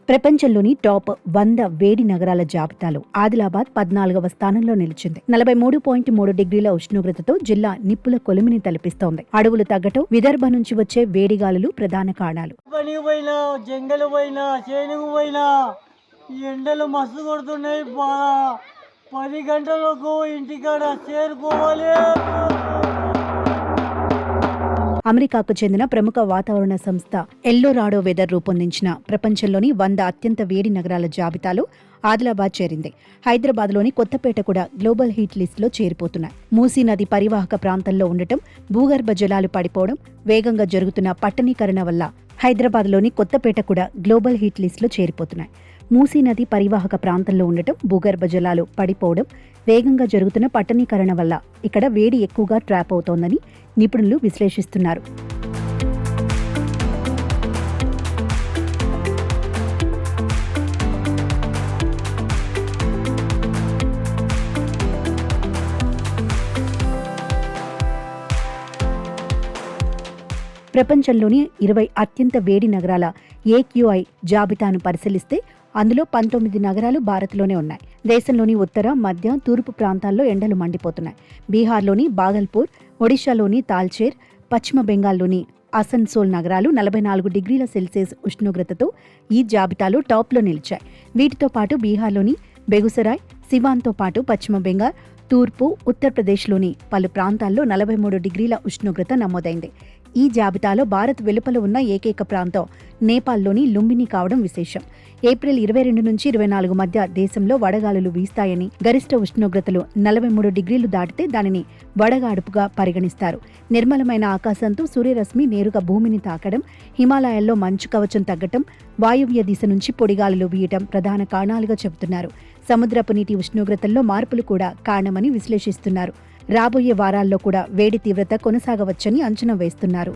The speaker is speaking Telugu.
ప్రపంచంలోని టాప్ 100 వేడి నగరాల జాబితాలో ఆదిలాబాద్ 14వ స్థానంలో నిలిచింది. 43.3 డిగ్రీల ఉష్ణోగ్రతతో జిల్లా నిప్పుల కొలిమిని తలపిస్తోంది. అడవులు తగ్గటం, విదర్భ నుంచి వచ్చే వేడిగాలులు ప్రధాన కారణాలు. ఎండలు మస్తు కొడుతున్నాయి. 10 గంటలకు ఇంటికాడ చేరుకోవాలి. అమెరికాకు చెందిన ప్రముఖ వాతావరణ సంస్థ ఎల్లోరాడో వెదర్ రూపొందించిన ప్రపంచంలోని 100 అత్యంత వేడి నగరాల జాబితాలో ఆదిలాబాద్ చేరింది. హైదరాబాద్లోని కొత్తపేట కూడా గ్లోబల్ హీట్ లిస్టులో చేరిపోతున్నాయి. మూసీ నది పరివాహక ప్రాంతంలో ఉండటం, భూగర్భ జలాలు పడిపోవడం, వేగంగా జరుగుతున్న పట్టణీకరణ వల్ల హైదరాబాద్లోని కొత్తపేట కూడా గ్లోబల్ హీట్ లిస్టులో చేరిపోతున్నాయి. మూసీ నది పరివాహక ప్రాంతంలో ఉండటం, భూగర్భ జలాలు పడిపోవడం, వేగంగా జరుగుతున్న పట్టణీకరణ వల్ల ఇక్కడ వేడి ఎక్కువగా ట్రాప్ అవుతోందని నిపుణులు విశ్లేషిస్తున్నారు. ప్రపంచంలోని 20 అత్యంత వేడి నగరాల AQI జాబితాను పరిశీలిస్తే అందులో 19 నగరాలు భారత్లోనే ఉన్నాయి. దేశంలోని ఉత్తర, మధ్య, తూర్పు ప్రాంతాల్లో ఎండలు మండిపోతున్నాయి. బీహార్లోని బాగల్పూర్, ఒడిశాలోని తాల్చేర్, పశ్చిమ బెంగాల్లోని అసన్సోల్ నగరాలు 44 డిగ్రీల సెల్సియస్ ఉష్ణోగ్రతతో ఈ జాబితాలో టాప్లో నిలిచాయి. వీటితో పాటు బీహార్లోని బెగుసరాయ్, సివాన్తో పాటు పశ్చిమ బెంగాల్, తూర్పు, ఉత్తరప్రదేశ్లోని పలు ప్రాంతాల్లో 43 డిగ్రీల ఉష్ణోగ్రత నమోదైంది. ఈ జాబితాలో భారత్ వెలుపల ఉన్న ఏకైక ప్రాంతం నేపాల్లోని లుంబిని కావడం విశేషం. ఏప్రిల్ 22 నుంచి 24 మధ్య దేశంలో వడగాలులు వీస్తాయని, గరిష్ట ఉష్ణోగ్రతలు 43 డిగ్రీలు దాటితే దానిని వడగాడుపుగా పరిగణిస్తారు. నిర్మలమైన ఆకాశంతో సూర్యరశ్మి నేరుగా భూమిని తాకడం, హిమాలయాల్లో మంచు కవచం తగ్గటం, వాయువ్య దిశ నుంచి పొడిగాలులు వీయటం ప్రధాన కారణాలుగా చెబుతున్నారు. సముద్రపు నీటి ఉష్ణోగ్రతల్లో మార్పులు కూడా కారణమని విశ్లేషిస్తున్నారు. రాబోయే వారాల్లో కూడా వేడి తీవ్రత కొనసాగవచ్చని అంచనా వేస్తున్నారు.